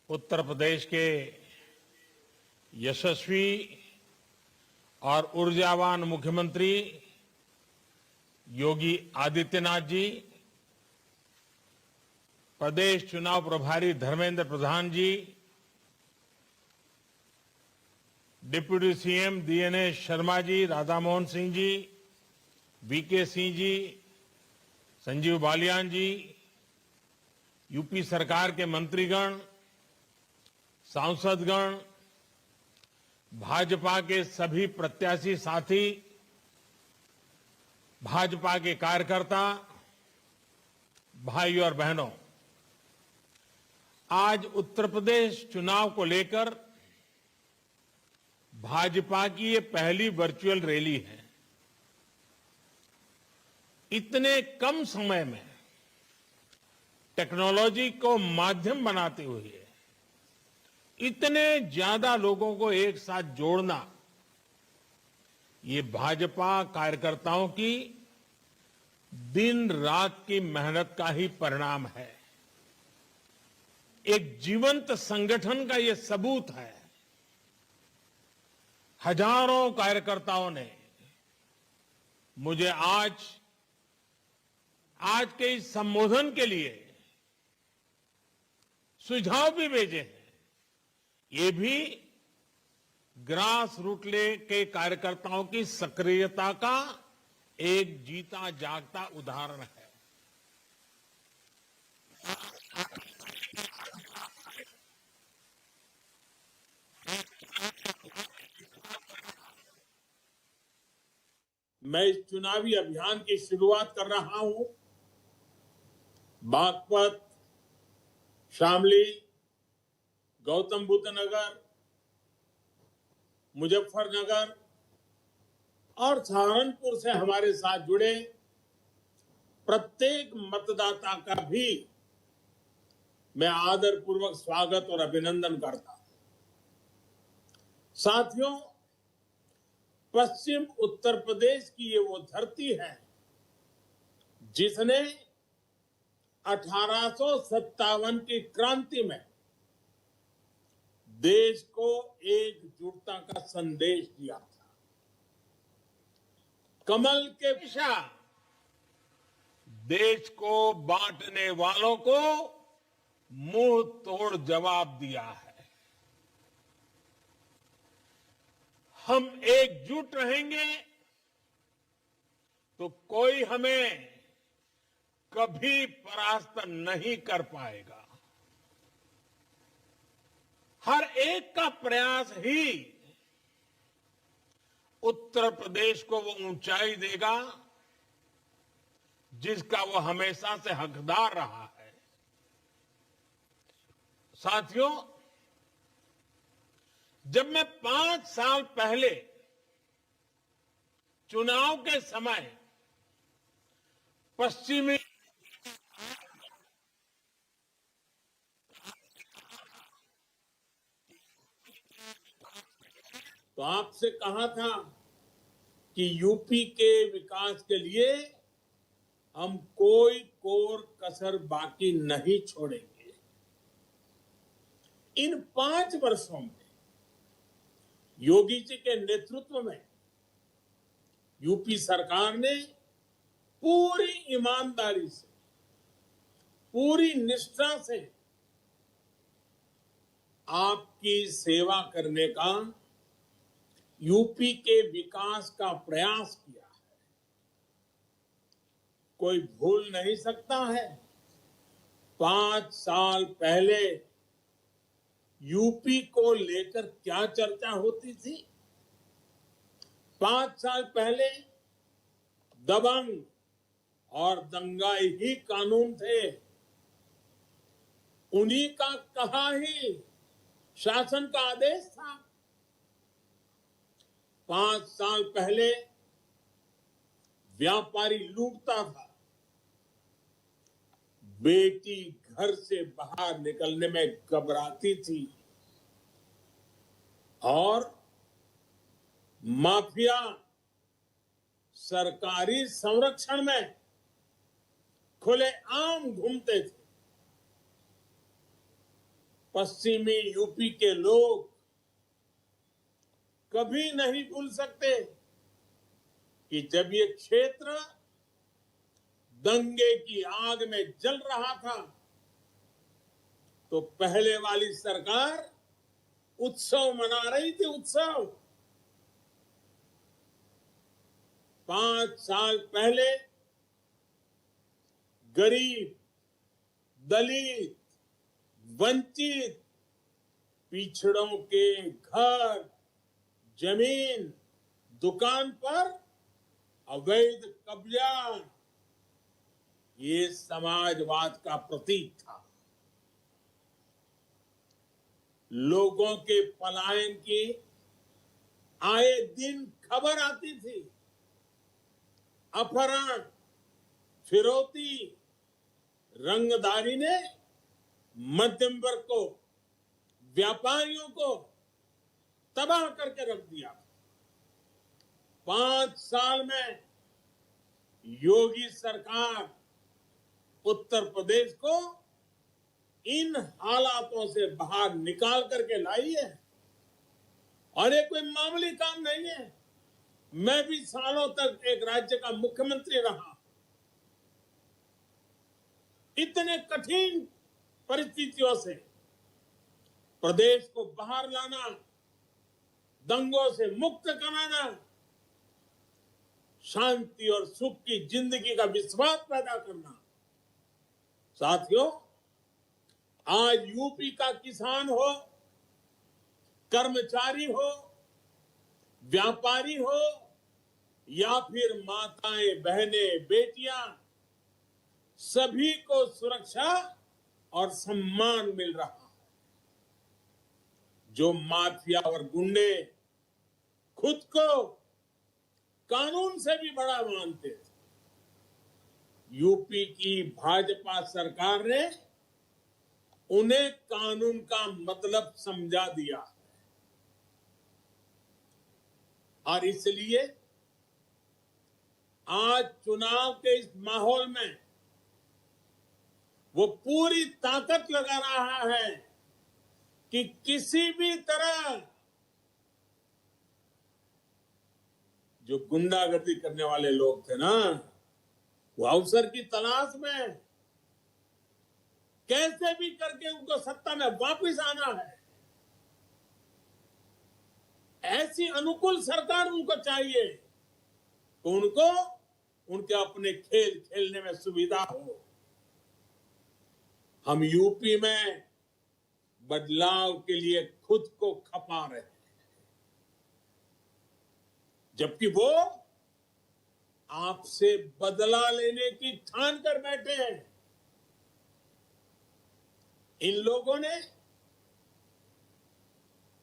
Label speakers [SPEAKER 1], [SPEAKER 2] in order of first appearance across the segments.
[SPEAKER 1] उत्तर प्रदेश के यशस्वी और ऊर्जावान मुख्यमंत्री योगी आदित्यनाथ जी, प्रदेश चुनाव प्रभारी धर्मेंद्र प्रधान जी, deputy CM DNS Sharma ji, Radha Mohan Singh ji, VK Singh ji, Sanjeev Balyan जी, यूपी सरकार के मंत्रीगण, सांसदगण, भाजपा के सभी प्रत्याशी साथी, भाजपा के कार्यकर्ता, भाई और बहनों, आज उत्तर प्रदेश चुनाव को लेकर भाजपा की ये पहली वर्चुअल रैली है। इतने कम समय में टेक्नोलॉजी को माध्यम बनाते हुए इतने ज्यादा लोगों को एक साथ जोड़ना, ये भाजपा कार्यकर्ताओं की दिन रात की मेहनत का ही परिणाम है। एक जीवंत संगठन का ये सबूत है। हजारों कार्यकर्ताओं ने मुझे आज के इस संबोधन के लिए सुझाव भी भेजे हैं। ये भी ग्रास रूट के कार्यकर्ताओं की सक्रियता का एक जीता जागता उदाहरण है। मैं इस चुनावी अभियान की शुरुआत कर रहा हूं बागपत, शामली, गौतम बुद्ध नगर, मुजफ्फरनगर और सहारनपुर से हमारे साथ जुड़े प्रत्येक मतदाता का भी मैं आदरपूर्वक स्वागत और अभिनंदन करता हूं। साथियों, पश्चिम उत्तर प्रदेश की ये वो धरती है जिसने 1857 की क्रांति में देश को एकजुटता का संदेश दिया था। कमल के दिशा देश को बांटने वालों को मुंह तोड़ जवाब दिया है। हम एकजुट रहेंगे तो कोई हमें कभी परास्त नहीं कर पाएगा। हर एक का प्रयास ही उत्तर प्रदेश को वो ऊंचाई देगा जिसका वो हमेशा से हकदार रहा है। साथियों, जब मैं 5 साल पहले चुनाव के समय पश्चिमी तो आपसे कहा था कि यूपी के विकास के लिए हम कोई कोर कसर बाकी नहीं छोड़ेंगे। इन 5 वर्षों में योगी जी के नेतृत्व में यूपी सरकार ने पूरी ईमानदारी से, पूरी निष्ठा से आपकी सेवा करने का, यूपी के विकास का प्रयास किया है। कोई भूल नहीं सकता है 5 साल पहले यूपी को लेकर क्या चर्चा होती थी। 5 साल पहले दबंग और दंगाई ही कानून थे। उन्हीं का कहा ही शासन का आदेश था। 5 साल पहले व्यापारी लूटता था। बेटी घर से बाहर निकलने में घबराती थी और माफिया सरकारी संरक्षण में खुलेआम घूमते थे।
[SPEAKER 2] पश्चिमी यूपी के लोग कभी नहीं भूल सकते कि जब ये क्षेत्र दंगे की आग में जल रहा था तो पहले वाली सरकार उत्सव मना रही थी, उत्सव। 5 साल पहले गरीब, दलित, वंचित, पिछड़ों के घर, जमीन, दुकान पर अवैध कब्जा, ये समाजवाद का प्रतीक था। लोगों के पलायन की आए दिन खबर आती थी। अपहरण, फिरौती, रंगदारी ने मध्यम वर्ग को, व्यापारियों को तबाह करके रख दिया। 5 साल में योगी सरकार उत्तर प्रदेश को इन हालातों से बाहर निकाल करके लाई है। और ये कोई मामूली काम नहीं है। मैं भी सालों तक एक राज्य का मुख्यमंत्री रहा। इतने कठिन परिस्थितियों से प्रदेश को बाहर लाना, दंगों से मुक्त कराना, शांति और सुख की जिंदगी का विश्वास पैदा करना। साथियों, आज यूपी का किसान हो, कर्मचारी हो, व्यापारी हो या फिर माताएं, बहनें, बेटियां, सभी को सुरक्षा और सम्मान मिल रहा है। जो माफिया और गुंडे खुद को कानून से भी बड़ा मानते थे, यूपी की भाजपा सरकार ने उन्हें कानून का मतलब समझा दिया। और इसलिए आज चुनाव के इस माहौल में वो पूरी ताकत लगा रहा है कि किसी भी तरह जो गुंडागर्दी करने वाले लोग थे ना, वो अवसर की तलाश में कैसे भी करके उनको सत्ता में वापस आना है। ऐसी अनुकूल सरकार उनको चाहिए तो उनको उनके अपने खेल खेलने में सुविधा हो। हम यूपी में बदलाव के लिए खुद को खपा रहे हैं, जबकि वो आपसे बदला लेने की ठान कर बैठे हैं। इन लोगों ने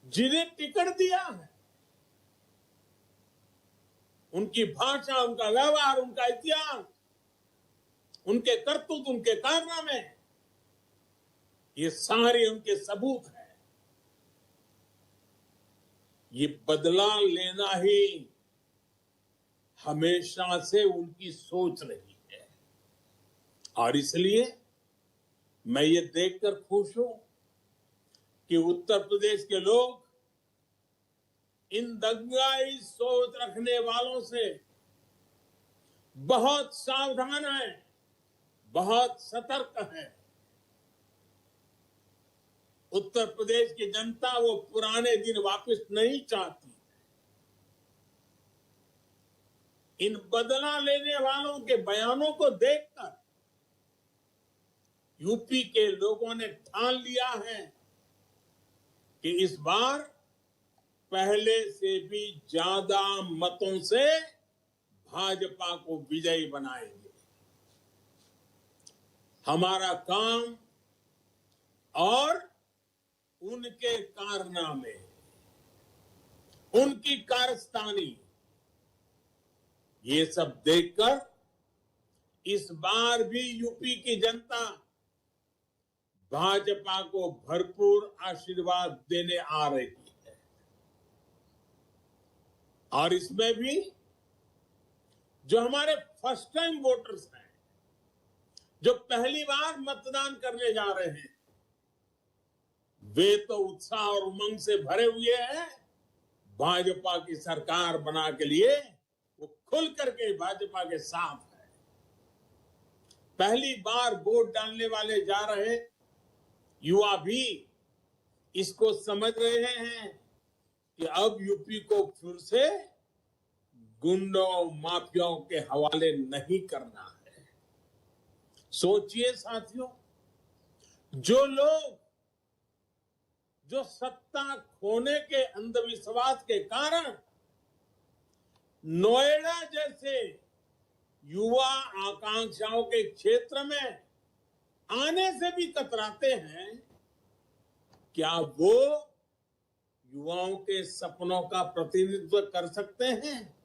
[SPEAKER 2] जिन्हें टिकट दिया है, उनकी भाषा, उनका व्यवहार, उनका इतिहास, उनके करतूत, उनके कारनामे, ये सारे उनके सबूत हैं। ये बदला लेना ही हमेशा से उनकी सोच रही है। और इसलिए मैं ये देखकर खुश हूं कि उत्तर प्रदेश के लोग इन दंगाई सोच रखने वालों से बहुत सावधान हैं, बहुत सतर्क हैं। उत्तर प्रदेश की जनता वो पुराने दिन वापस नहीं चाहती। इन बदला लेने वालों के बयानों को देखकर यूपी के लोगों ने ठान लिया है कि इस बार पहले से भी ज्यादा मतों से भाजपा को विजयी बनाएंगे। हमारा काम और उनके कारनामे, उनकी कारस्तानी, ये सब देखकर इस बार भी यूपी की जनता भाजपा को भरपूर आशीर्वाद देने आ रही है। और इसमें भी जो हमारे फर्स्ट टाइम वोटर्स हैं, जो पहली बार मतदान करने जा रहे हैं, वे तो उत्साह और उमंग से भरे हुए हैं। भाजपा की सरकार बना के लिए वो खुल करके भाजपा के साथ है। पहली बार वोट डालने वाले जा रहे युवा भी इसको समझ रहे हैं कि अब यूपी को फिर से गुंडों माफियाओं के हवाले नहीं करना है। सोचिए साथियों, जो सत्ता खोने के अंधविश्वास के कारण नोएडा जैसे युवा आकांक्षाओं के क्षेत्र में आने से भी कतराते हैं, क्या वो युवाओं के सपनों का प्रतिनिधित्व कर सकते हैं?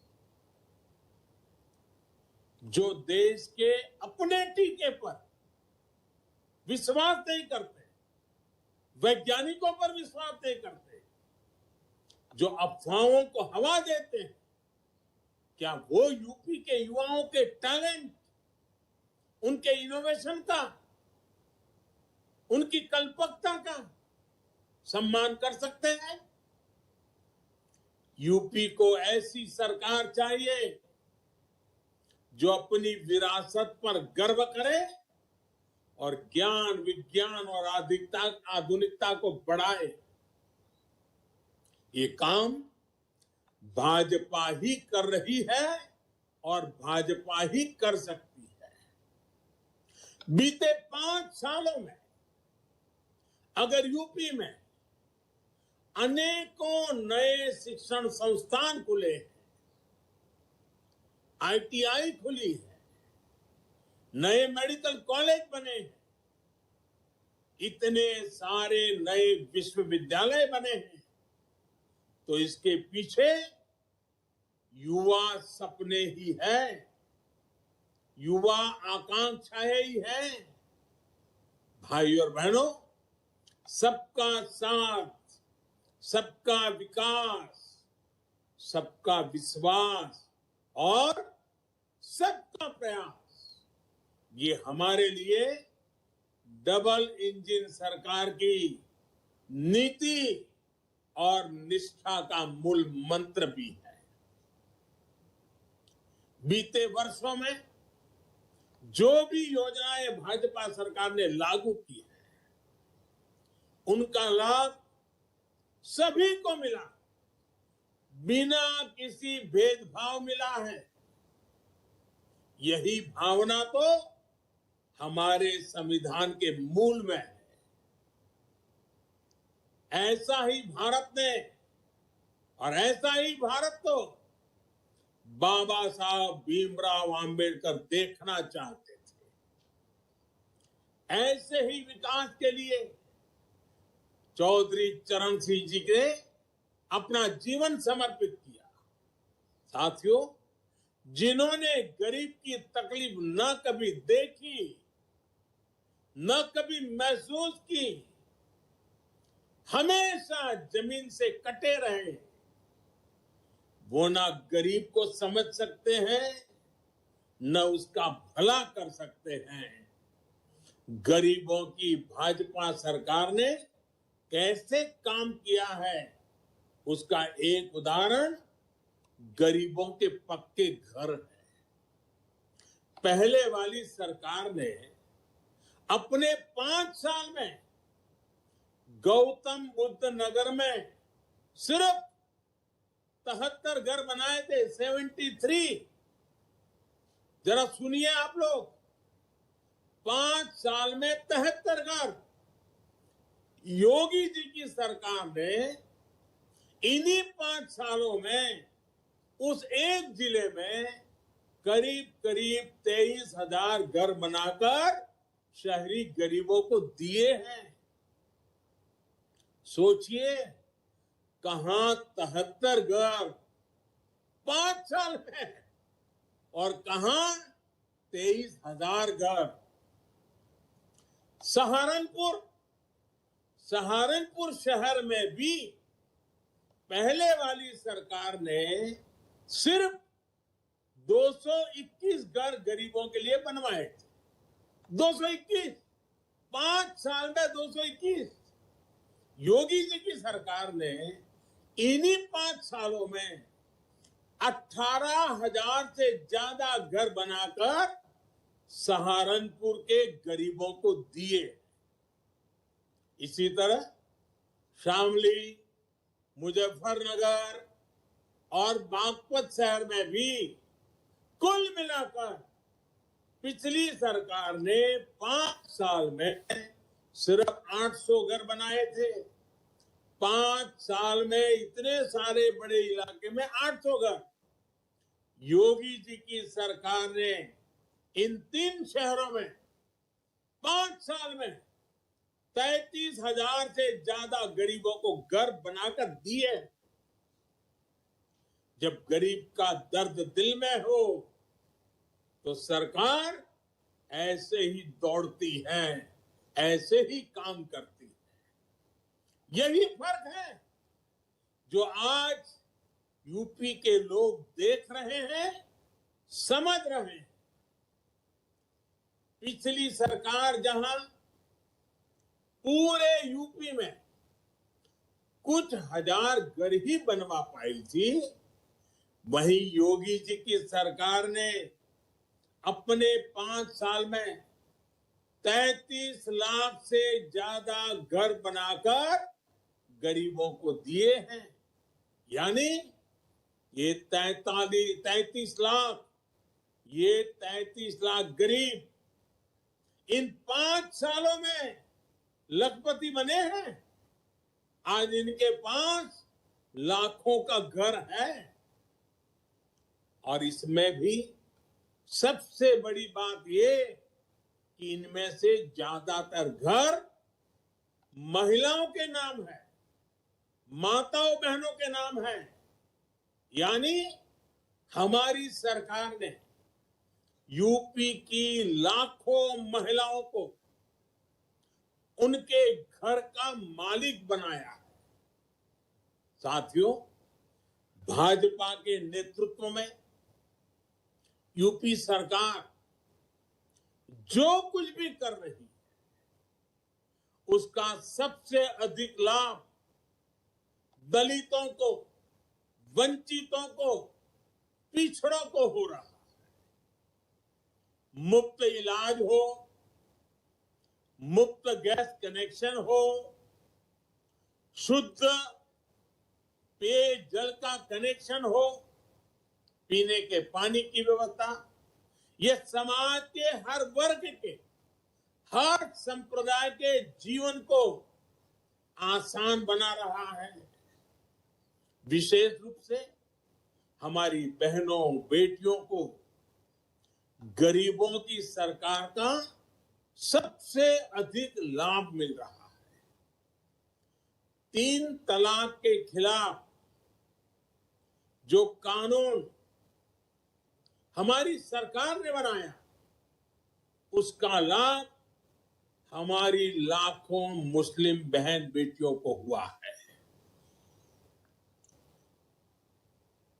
[SPEAKER 2] जो देश के अपने टीके पर विश्वास नहीं करते, वैज्ञानिकों पर विश्वास नहीं करते, जो अफवाहों को हवा देते हैं, क्या वो यूपी के युवाओं के टैलेंट, उनके इनोवेशन का, उनकी कल्पकता का सम्मान कर सकते हैं? यूपी को ऐसी सरकार चाहिए जो अपनी विरासत पर गर्व करे और ज्ञान, विज्ञान और आधुनिकता को बढ़ाए। ये काम भाजपा ही कर रही है और भाजपा ही कर सकती है। बीते 5 सालों में अगर यूपी में अनेकों नए शिक्षण संस्थान खुले हैं, आईटीआई खुली है, नए मेडिकल कॉलेज बने हैं, इतने सारे नए विश्वविद्यालय बने हैं, तो इसके पीछे युवा सपने ही है, युवा आकांक्षाएं ही है। भाई और बहनों, सबका साथ, सबका विकास, सबका विश्वास और सबका प्रयास, ये हमारे लिए डबल इंजन सरकार की नीति और निष्ठा का मूल मंत्र भी है। बीते वर्षों में जो भी योजनाएं भाजपा सरकार ने लागू की है, उनका लाभ सभी को मिला, बिना किसी भेदभाव मिला है। यही भावना तो हमारे संविधान के मूल में है। ऐसा ही भारत ने और ऐसा ही भारत तो बाबा साहब भीमराव आंबेडकर देखना चाहते थे। ऐसे ही विकास के लिए चौधरी चरण सिंह जी ने अपना जीवन समर्पित किया। साथियों, जिन्होंने गरीब की तकलीफ न कभी देखी, न कभी महसूस की, हमेशा जमीन से कटे रहे, वो ना गरीब को समझ सकते हैं, न उसका भला कर सकते हैं। गरीबों की भाजपा सरकार ने कैसे काम किया है, उसका एक उदाहरण गरीबों के पक्के घर है। पहले वाली सरकार ने अपने 5 साल में गौतम बुद्ध नगर में सिर्फ 73 घर बनाए थे, 73। जरा सुनिए आप लोग, 5 साल में 73 घर। योगी जी की सरकार ने इन्हीं 5 सालों में उस एक जिले में करीब 23,000 घर बनाकर शहरी गरीबों को दिए हैं। सोचिए, कहां 73 घर 5 साल में और कहां 23,000 घर। सहारनपुर शहर में भी पहले वाली सरकार ने सिर्फ 221 घर गरीबों के लिए बनवाए थे। 221, 5 साल में 221। योगी जी की सरकार ने इन्हीं 5 सालों में 18,000 से ज्यादा घर बनाकर सहारनपुर के गरीबों को दिए। इसी तरह शामली, मुजफ्फरनगर और बागपत शहर में भी कुल मिलाकर पिछली सरकार ने 5 साल में सिर्फ 800 घर बनाए थे। 5 साल में इतने सारे बड़े इलाके में 800 घर। योगी जी की सरकार ने इन 3 शहरों में 5 साल में 33,000 से ज्यादा गरीबों को घर बनाकर दिए। जब गरीब का दर्द दिल में हो तो सरकार ऐसे ही दौड़ती है, ऐसे ही काम करती है। यही फर्क है जो आज यूपी के लोग देख रहे हैं, समझ रहे हैं। पिछली सरकार जहां पूरे यूपी में कुछ हजार घर ही बनवा पाई थी, वहीं योगी जी की सरकार ने अपने 5 साल में 33 लाख से ज्यादा घर बनाकर गरीबों को दिए हैं। यानी ये 33 लाख, ये 33 लाख गरीब इन 5 सालों में लखपति बने हैं। आज इनके पास लाखों का घर है। और इसमें भी सबसे बड़ी बात ये कि इनमें से ज्यादातर घर महिलाओं के नाम है, माताओं बहनों के नाम है। यानी हमारी सरकार ने यूपी की लाखों महिलाओं को उनके घर का मालिक बनाया। साथियों, भाजपा के नेतृत्व में यूपी सरकार जो कुछ भी कर रही है, उसका सबसे अधिक लाभ दलितों को, वंचितों को, पिछड़ों को हो रहा है। मुफ्त इलाज हो, मुफ्त गैस कनेक्शन हो, शुद्ध पेयजल का कनेक्शन हो, पीने के पानी की व्यवस्था, यह समाज के हर वर्ग के, हर संप्रदाय के जीवन को आसान बना रहा है। विशेष रूप से हमारी बहनों, बेटियों को गरीबों की सरकार का सबसे अधिक लाभ मिल रहा है। 3 तलाक के खिलाफ जो कानून हमारी सरकार ने बनाया, उसका लाभ हमारी लाखों मुस्लिम बहन बेटियों को हुआ है।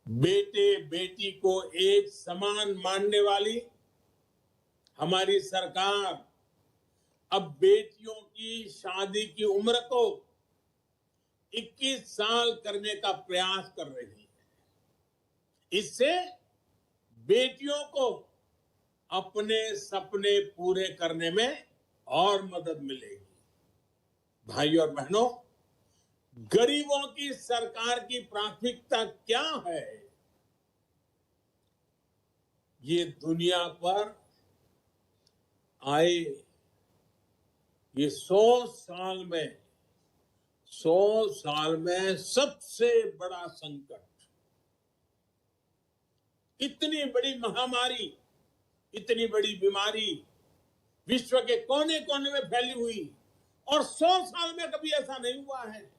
[SPEAKER 2] बेटे बेटी को एक समान मानने वाली हमारी सरकार अब बेटियों की शादी की उम्र को 21 साल करने का प्रयास कर रही है। इससे बेटियों को अपने सपने पूरे करने में और मदद मिलेगी। भाई और बहनों, गरीबों की सरकार की प्राथमिकता क्या है? ये दुनिया पर आए ये 100 साल में सबसे बड़ा संकट। इतनी बड़ी महामारी, इतनी बड़ी बीमारी विश्व के कोने कोने में फैली हुई, और 100 साल में कभी ऐसा नहीं हुआ है।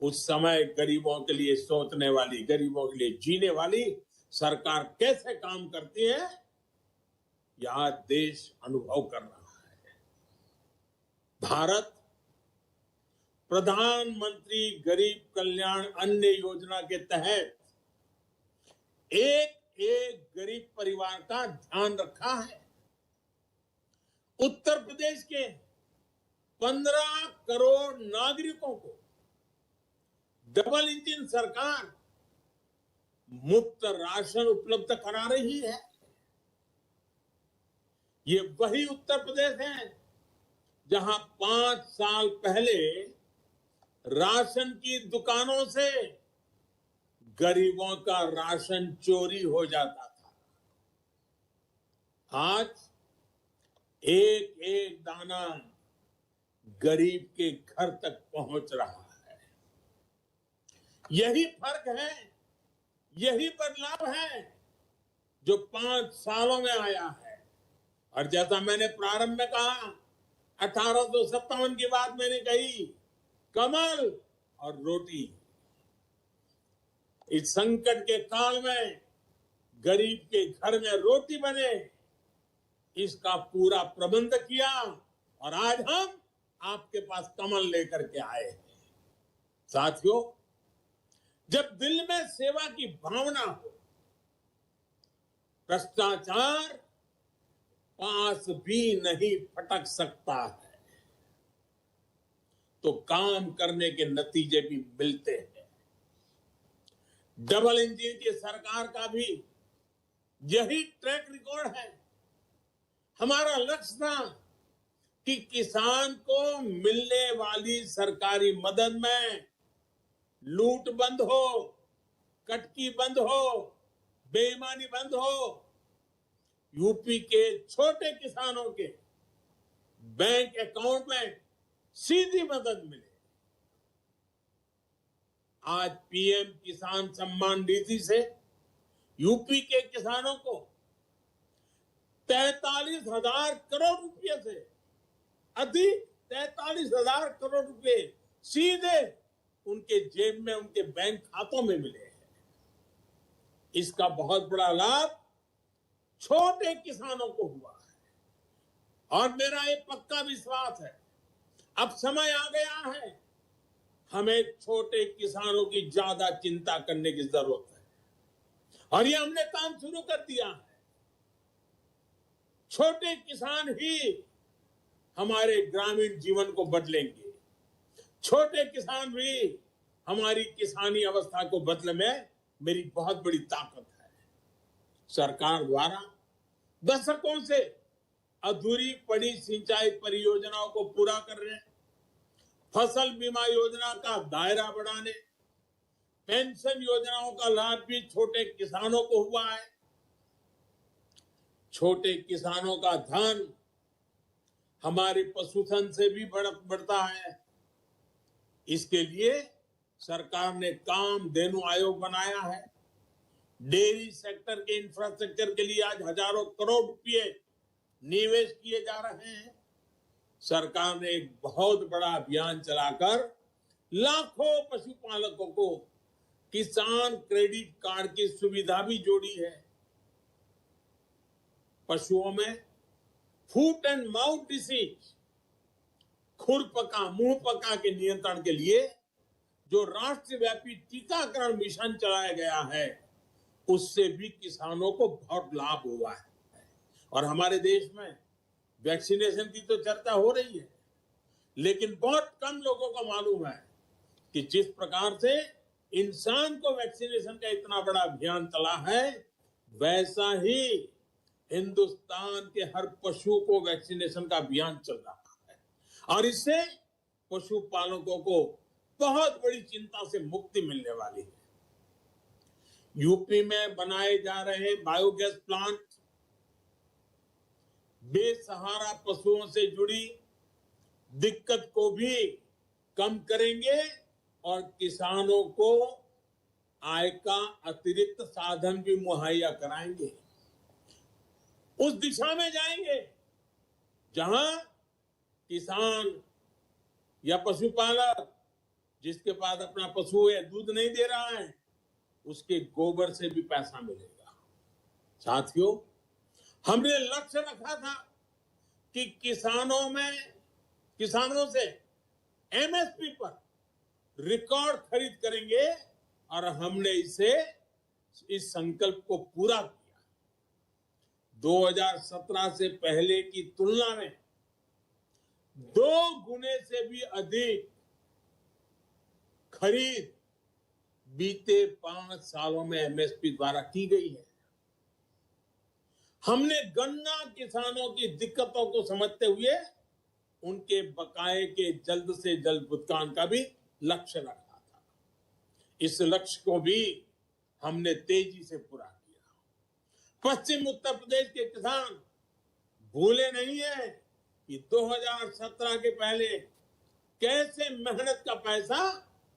[SPEAKER 2] उस समय गरीबों के लिए सोचने वाली, गरीबों के लिए जीने वाली सरकार कैसे काम करती है, यह देश अनुभव कर रहा है। भारत प्रधानमंत्री गरीब कल्याण अन्न योजना के तहत एक एक गरीब परिवार का ध्यान रखा है। उत्तर प्रदेश के 15 करोड़ नागरिकों को डबल इंजन सरकार मुफ्त राशन उपलब्ध करा रही है। ये वही उत्तर प्रदेश है जहां 5 साल पहले राशन की दुकानों से गरीबों का राशन चोरी हो जाता था। आज एक एक दाना गरीब के घर तक पहुंच रहा है। यही फर्क है, यही बदलाव है जो 5 सालों में आया है। और जैसा मैंने प्रारंभ में कहा, 1857 की बात मैंने कही, कमल और रोटी। इस संकट के काल में गरीब के घर में रोटी बने, इसका पूरा प्रबंध किया और आज हम आपके पास कमल लेकर के आए हैं। साथियों, जब दिल में सेवा की भावना हो, भ्रष्टाचार पास भी नहीं फटक सकता है, तो काम करने के नतीजे भी मिलते हैं। डबल इंजन की सरकार का भी यही ट्रैक रिकॉर्ड है। हमारा लक्ष्य था कि किसान को मिलने वाली सरकारी मदद में लूट बंद हो, कटकी बंद हो, बेईमानी बंद हो, यूपी के छोटे किसानों के बैंक अकाउंट में सीधी मदद मिले। आज पीएम किसान सम्मान निधि से यूपी के किसानों को 43,000 करोड़ रुपए से अधिक, 43,000 करोड़ रुपए सीधे उनके जेब में, उनके बैंक खातों में मिले हैं। इसका बहुत बड़ा लाभ छोटे किसानों को हुआ है और मेरा ये पक्का विश्वास है, अब समय आ गया है, हमें छोटे किसानों की ज्यादा चिंता करने की जरूरत है और ये हमने काम शुरू कर दिया है। छोटे किसान ही हमारे ग्रामीण जीवन को बदलेंगे, छोटे किसान भी हमारी किसानी अवस्था को बदलने में मेरी बहुत बड़ी ताकत है। सरकार द्वारा दशकों से अधूरी पड़ी सिंचाई परियोजनाओं को पूरा करने, फसल बीमा योजना का दायरा बढ़ाने, पेंशन योजनाओं का लाभ भी छोटे किसानों को हुआ है। छोटे किसानों का धन हमारे पशुधन से भी बढ़ता है। इसके लिए सरकार ने कामधेनु आयोग बनाया है। डेयरी सेक्टर के इंफ्रास्ट्रक्चर के लिए आज हजारों करोड़ रुपए निवेश किए जा रहे हैं। सरकार ने एक बहुत बड़ा अभियान चलाकर लाखों पशुपालकों को किसान क्रेडिट कार्ड की सुविधा भी जोड़ी है। पशुओं में फुट एंड माउथ डिसीज, खुरपका, मुंहपका के नियंत्रण के लिए जो राष्ट्रव्यापी टीकाकरण मिशन चलाया गया है, उससे भी किसानों को बहुत लाभ हुआ है। और हमारे देश में वैक्सीनेशन की तो चर्चा हो रही है, लेकिन बहुत कम लोगों को मालूम है कि जिस प्रकार से इंसान को वैक्सीनेशन का इतना बड़ा अभियान चला है, वैसा ही हिंदुस्तान के हर पशु को वैक्सीनेशन का अभियान चल रहा है और इससे पशुपालकों को बहुत बड़ी चिंता से मुक्ति मिलने वाली है। यूपी में बनाए जा रहे बायोगैस प्लांट बेसहारा पशुओं से जुड़ी दिक्कत को भी कम करेंगे और किसानों को आय का अतिरिक्त साधन भी मुहैया कराएंगे। उस दिशा में जाएंगे जहां किसान या पशुपालक जिसके पास अपना पशु है, दूध नहीं दे रहा है, उसके गोबर से भी पैसा मिलेगा। साथियों, हमने लक्ष्य रखा था कि किसानों से एमएसपी पर रिकॉर्ड खरीद करेंगे और हमने इस संकल्प को पूरा किया। 2017 से पहले की तुलना में 2 गुने से भी अधिक खरीद बीते 5 सालों में एमएसपी द्वारा की गई है। हमने गन्ना किसानों की दिक्कतों को समझते हुए उनके बकाये के जल्द से जल्द भुगतान का भी लक्ष्य रखा था। इस लक्ष्य को भी हमने तेजी से पूरा किया। पश्चिम उत्तर प्रदेश के किसान भूले नहीं है कि 2017 के पहले कैसे मेहनत का पैसा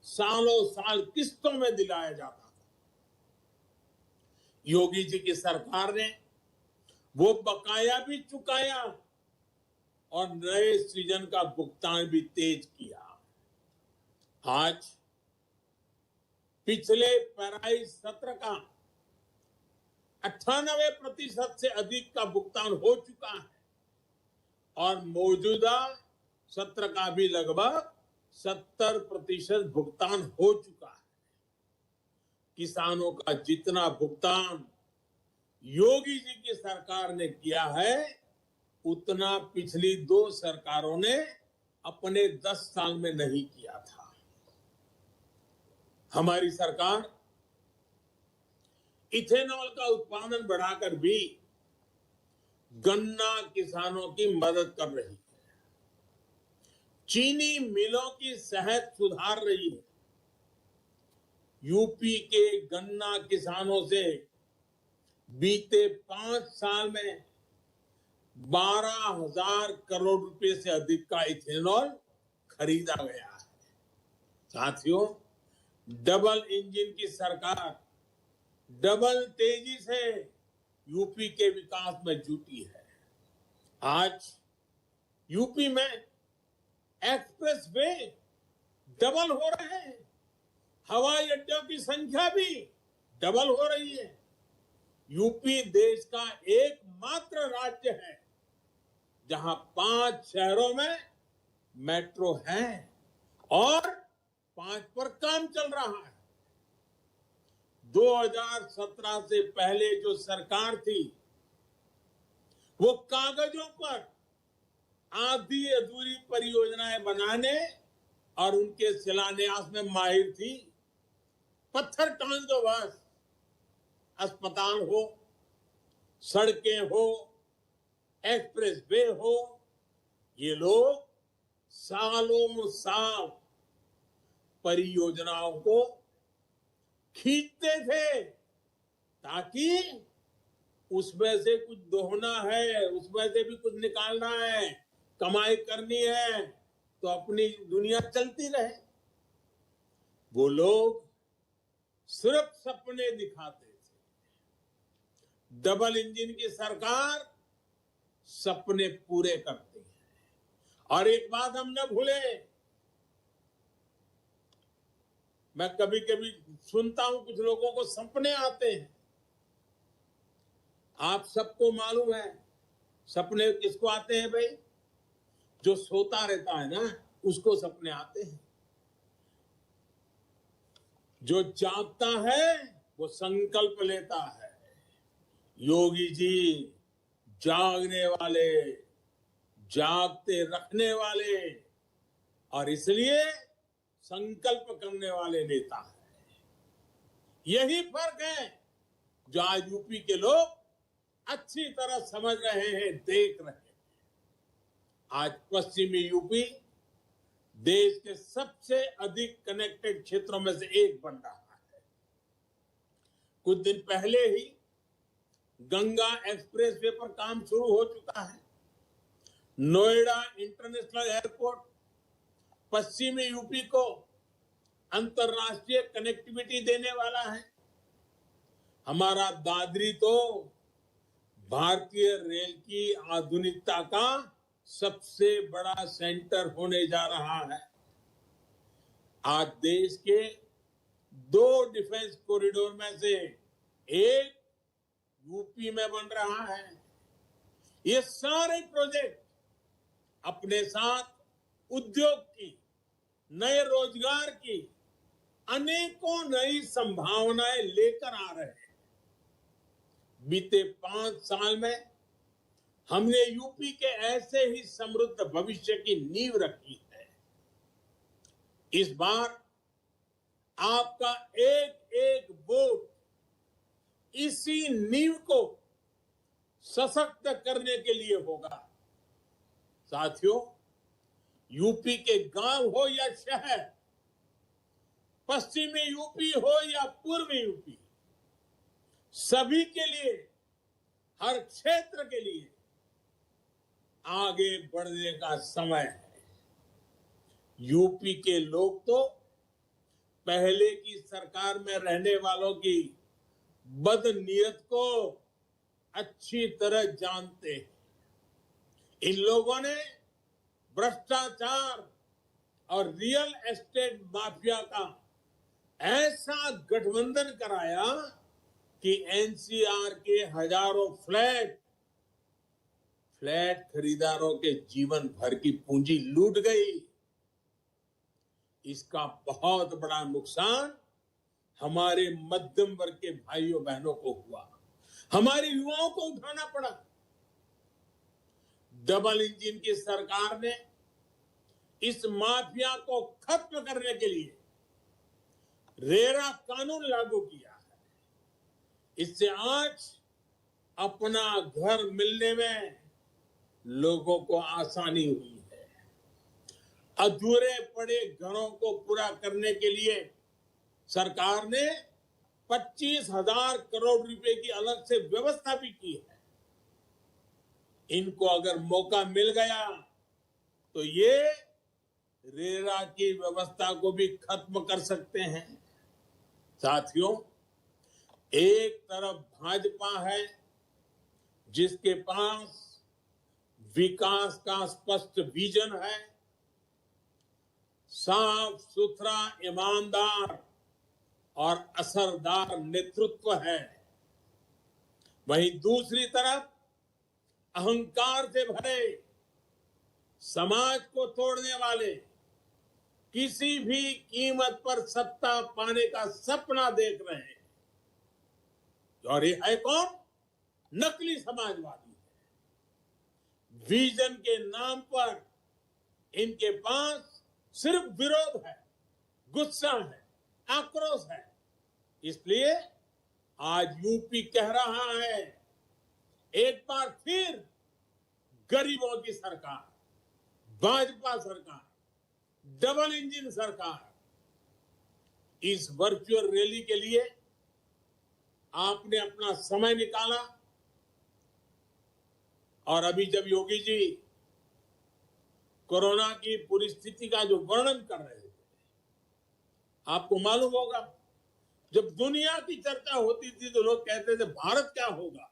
[SPEAKER 2] सालों साल किस्तों में दिलाया जाता था। योगी जी की सरकार ने वो बकाया भी चुकाया और नए सीजन का भुगतान भी तेज किया। आज पिछले पेराई सत्र का 98% से अधिक का भुगतान हो चुका है और मौजूदा सत्र का भी लगभग 70% भुगतान हो चुका है। किसानों का जितना भुगतान योगी जी की सरकार ने किया है उतना पिछली 2 सरकारों ने अपने 10 साल में नहीं किया था। हमारी सरकार इथेनॉल का उत्पादन बढ़ाकर भी गन्ना किसानों की मदद कर रही है, चीनी मिलों की सेहत सुधार रही है, यूपी के गन्ना किसानों से बीते 5 साल में 12,000 करोड़ रुपए से अधिक का इथेनॉल खरीदा गया है। साथियों, डबल इंजन की सरकार डबल तेजी से यूपी के विकास में जुटी है। आज यूपी में एक्सप्रेस वे डबल हो रहे हैं, हवाई अड्डों की संख्या भी डबल हो रही है। यूपी देश का एकमात्र राज्य है जहां 5 शहरों में मेट्रो है और 5 पर काम चल रहा है। 2017 से पहले जो सरकार थी वो कागजों पर आधी अधूरी परियोजनाएं बनाने और उनके शिलान्यास में माहिर थी। पत्थर टांग दो बस, अस्पताल हो, सड़कें हो, एक्सप्रेस वे हो, ये लोग सालों साल परियोजनाओं को खींचते थे ताकि उसमें से कुछ दोहना है, उसमें से भी कुछ निकालना है, कमाई करनी है तो अपनी दुनिया चलती रहे। वो लोग सिर्फ सपने दिखाते थे। डबल इंजन की सरकार सपने पूरे करती है। और एक बात हम न भूले, मैं कभी कभी सुनता हूं कुछ लोगों को सपने आते हैं। आप सबको मालूम है सपने किसको आते हैं भाई? जो सोता रहता है ना उसको सपने आते हैं। जो जागता है वो संकल्प लेता है। योगी जी जागने वाले, जागते रखने वाले और इसलिए संकल्प करने वाले नेता है। यही फर्क है जो आज यूपी के लोग अच्छी तरह समझ रहे हैं, देख रहे हैं। आज पश्चिमी यूपी देश के सबसे अधिक कनेक्टेड क्षेत्रों में से एक बन रहा है। कुछ दिन पहले ही गंगा एक्सप्रेस वे पर काम शुरू हो चुका है। नोएडा इंटरनेशनल एयरपोर्ट पश्चिमी यूपी को अंतरराष्ट्रीय कनेक्टिविटी देने वाला है। हमारा दादरी तो भारतीय रेल की आधुनिकता का सबसे बड़ा सेंटर होने जा रहा है। आज देश के 2 डिफेंस कॉरिडोर में से एक यूपी में बन रहा है। ये सारे प्रोजेक्ट अपने साथ उद्योग की, नए रोजगार की अनेकों नई संभावनाएं लेकर आ रहे हैं। बीते 5 साल में हमने यूपी के ऐसे ही समृद्ध भविष्य की नींव रखी है। इस बार आपका एक एक वोट इसी नींव को सशक्त करने के लिए होगा। साथियों, यूपी के गांव हो या शहर, पश्चिमी यूपी हो या पूर्वी यूपी, सभी के लिए, हर क्षेत्र के लिए आगे बढ़ने का समय है। यूपी के लोग तो पहले की सरकार में रहने वालों की बदनीयत को अच्छी तरह जानते हैं। इन लोगों ने भ्रष्टाचार और रियल एस्टेट माफिया का ऐसा गठबंधन कराया कि एनसीआर के हजारों फ्लैट खरीदारों के जीवन भर की पूंजी लूट गई। इसका बहुत बड़ा नुकसान हमारे मध्यम वर्ग के भाइयों बहनों को हुआ, हमारे युवाओं को उठाना पड़ा। डबल इंजन की सरकार ने इस माफिया को खत्म करने के लिए रेरा कानून लागू किया है। इससे आज अपना घर मिलने में लोगों को आसानी हुई है। अधूरे पड़े घरों को पूरा करने के लिए सरकार ने 25,000 करोड़ रुपए की अलग से व्यवस्था भी की है। इनको अगर मौका मिल गया तो ये रेरा की व्यवस्था को भी खत्म कर सकते हैं। साथियों, एक तरफ भाजपा है जिसके पास विकास का स्पष्ट विजन है, साफ सुथरा, ईमानदार और असरदार नेतृत्व है। वहीं दूसरी तरफ अहंकार से भरे, समाज को तोड़ने वाले, किसी भी कीमत पर सत्ता पाने का सपना देख रहे हैं। और ये है कौन? नकली समाजवादी है। विजन के नाम पर इनके पास सिर्फ विरोध है, गुस्सा है, आक्रोश है। इसलिए आज यूपी कह रहा है, एक बार फिर गरीबों की सरकार, भाजपा सरकार, डबल इंजन सरकार। इस वर्चुअल रैली के लिए आपने अपना समय निकाला और अभी जब योगी जी कोरोना की पूरी स्थिति का जो वर्णन कर रहे थे, आपको मालूम होगा, जब दुनिया की चर्चा होती थी तो लोग कहते थे भारत क्या होगा,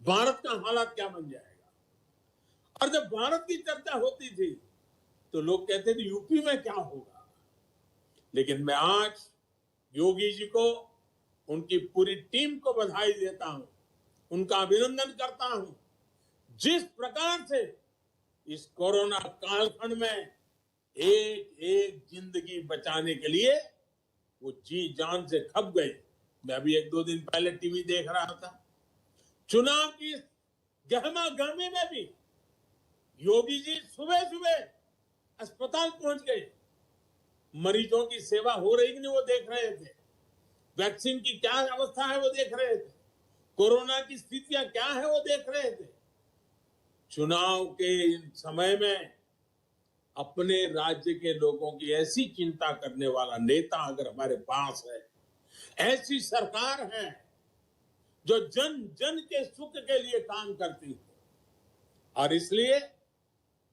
[SPEAKER 2] भारत का हालात क्या बन जाएगा। और जब भारत की चर्चा होती थी तो लोग कहते थे यूपी में क्या होगा। लेकिन मैं आज योगी जी को, उनकी पूरी टीम को बधाई देता हूं, उनका अभिनंदन करता हूं। जिस प्रकार से इस कोरोना कालखंड में एक एक जिंदगी बचाने के लिए वो जी जान से खप गए। मैं अभी 1-2 दिन पहले टीवी देख रहा था, चुनाव की गहमा गहमी में भी योगी जी सुबह सुबह अस्पताल पहुंच गए। मरीजों की सेवा हो रही कि नहीं वो देख रहे थे, वैक्सीन की क्या अवस्था है वो देख रहे थे, कोरोना की स्थितियां क्या है वो देख रहे थे। चुनाव के इन समय में अपने राज्य के लोगों की ऐसी चिंता करने वाला नेता अगर हमारे पास है, ऐसी सरकार है जो जन जन के सुख के लिए काम करती है। और इसलिए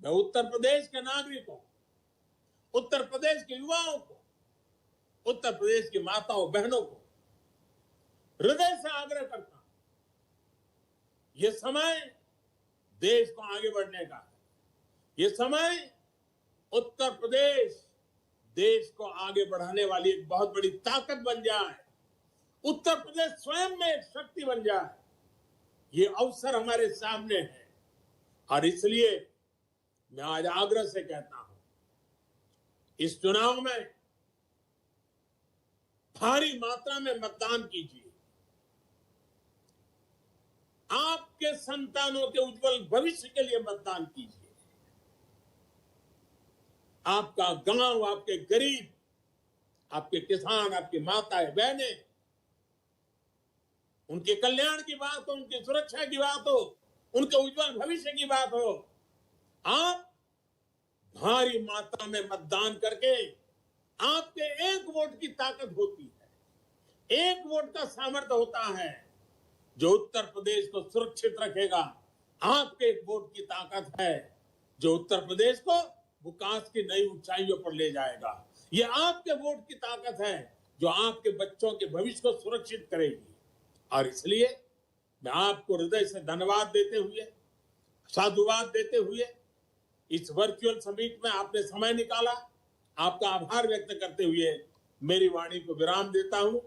[SPEAKER 2] मैं उत्तर प्रदेश के नागरिकों, उत्तर प्रदेश के युवाओं को, उत्तर प्रदेश की माताओं बहनों को हृदय से आग्रह करता हूं, यह समय देश को आगे बढ़ने का है। यह समय उत्तर प्रदेश देश को आगे बढ़ाने वाली एक बहुत बड़ी ताकत बन जाए, उत्तर प्रदेश स्वयं में एक शक्ति बन जाए, ये अवसर हमारे सामने है। और इसलिए मैं आज आग्रह से कहता हूं, इस चुनाव में भारी मात्रा में मतदान कीजिए। आपके संतानों के उज्जवल भविष्य के लिए मतदान कीजिए। आपका गांव, आपके गरीब, आपके किसान, आपकी माताएं बहनें, उनके कल्याण की बात हो, उनकी सुरक्षा की बात हो, उनके उज्जवल भविष्य की बात हो, आप भारी मात्रा में मतदान करके आपके एक वोट की ताकत होती है, एक वोट का सामर्थ्य होता है जो उत्तर प्रदेश को सुरक्षित रखेगा। आपके एक वोट की ताकत है जो उत्तर प्रदेश को विकास की नई ऊंचाइयों पर ले जाएगा। ये आपके वोट की ताकत है जो आपके बच्चों के भविष्य को सुरक्षित करेगी। और इसलिए मैं आपको हृदय से धन्यवाद देते हुए, साधुवाद देते हुए इस वर्चुअल समिट में आपने समय निकाला, आपका आभार व्यक्त करते हुए मेरी वाणी को विराम देता हूं।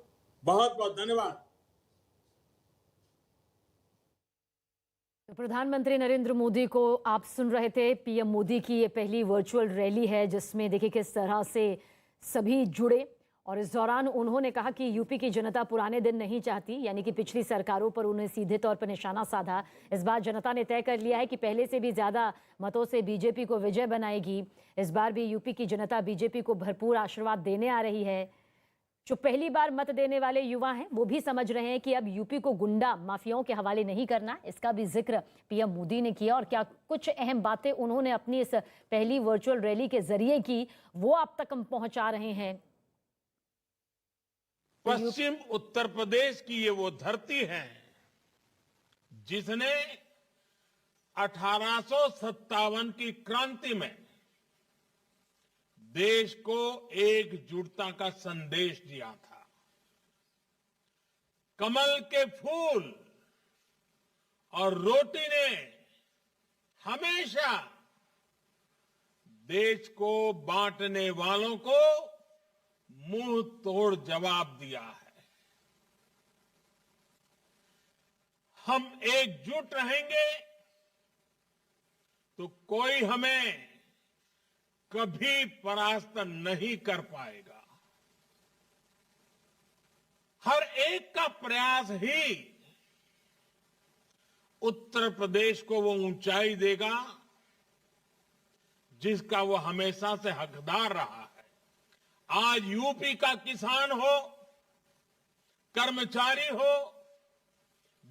[SPEAKER 2] बहुत बहुत धन्यवाद।
[SPEAKER 3] तो प्रधानमंत्री नरेंद्र मोदी को आप सुन रहे थे। पीएम मोदी की ये पहली वर्चुअल रैली है जिसमें देखिए किस तरह से सभी जुड़े। और इस दौरान उन्होंने कहा कि यूपी की जनता पुराने दिन नहीं चाहती, यानी कि पिछली सरकारों पर उन्हें सीधे तौर पर निशाना साधा। इस बार जनता ने तय कर लिया है कि पहले से भी ज्यादा मतों से बीजेपी को विजय बनाएगी। इस बार भी यूपी की जनता बीजेपी को भरपूर आशीर्वाद देने आ रही है। जो पहली बार मत देने वाले युवा हैं वो भी समझ रहे हैं कि अब यूपी को गुंडा माफियाओं के हवाले नहीं करना। इसका भी जिक्र पीएम मोदी ने किया और क्या कुछ अहम बातें उन्होंने अपनी इस पहली वर्चुअल रैली के जरिए की वो आप तक हम पहुंचा रहे हैं।
[SPEAKER 1] पश्चिम उत्तर प्रदेश की ये वो धरती है जिसने 1857 की क्रांति में देश को एकजुटता का संदेश दिया था। कमल के फूल और रोटी ने हमेशा देश को बांटने वालों को मुंह तोड़ जवाब दिया है। हम एकजुट रहेंगे तो कोई हमें कभी परास्त नहीं कर पाएगा। हर एक का प्रयास ही उत्तर प्रदेश को वो ऊंचाई देगा जिसका वो हमेशा से हकदार रहा है। आज यूपी का किसान हो, कर्मचारी हो,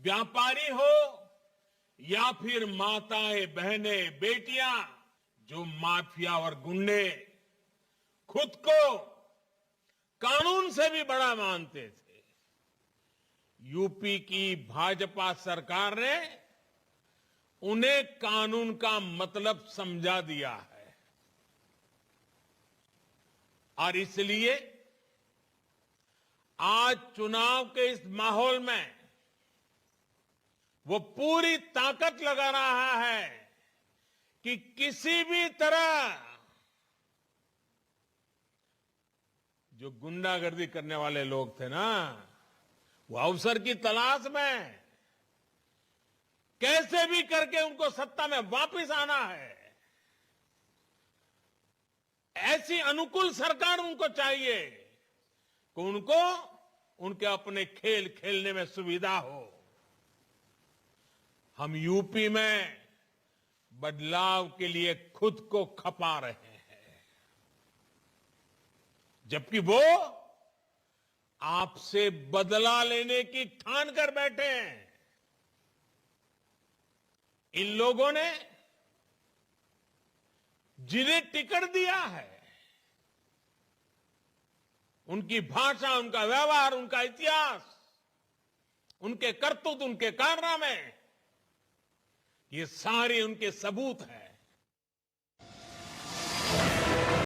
[SPEAKER 1] व्यापारी हो या फिर माताएं, बहनें, बेटियां जो माफिया और गुंडे खुद को कानून से भी बड़ा मानते थे, यूपी की भाजपा सरकार ने उन्हें कानून का मतलब समझा दिया है। और इसलिए आज चुनाव के इस माहौल में वो पूरी ताकत लगा रहा है कि किसी भी तरह जो गुंडागर्दी करने वाले लोग थे ना, वो अवसर की तलाश में कैसे भी करके उनको सत्ता में वापस आना है। ऐसी अनुकूल सरकार उनको चाहिए कि उनको उनके अपने खेल खेलने में सुविधा हो। हम यूपी में बदलाव के लिए खुद को खपा रहे हैं, जबकि वो आपसे बदला लेने की ठान कर बैठे हैं। इन लोगों ने जिन्हें टिकट दिया है, उनकी भाषा, उनका व्यवहार, उनका इतिहास, उनके करतूत, उनके कारनामे, ये सारे उनके सबूत हैं।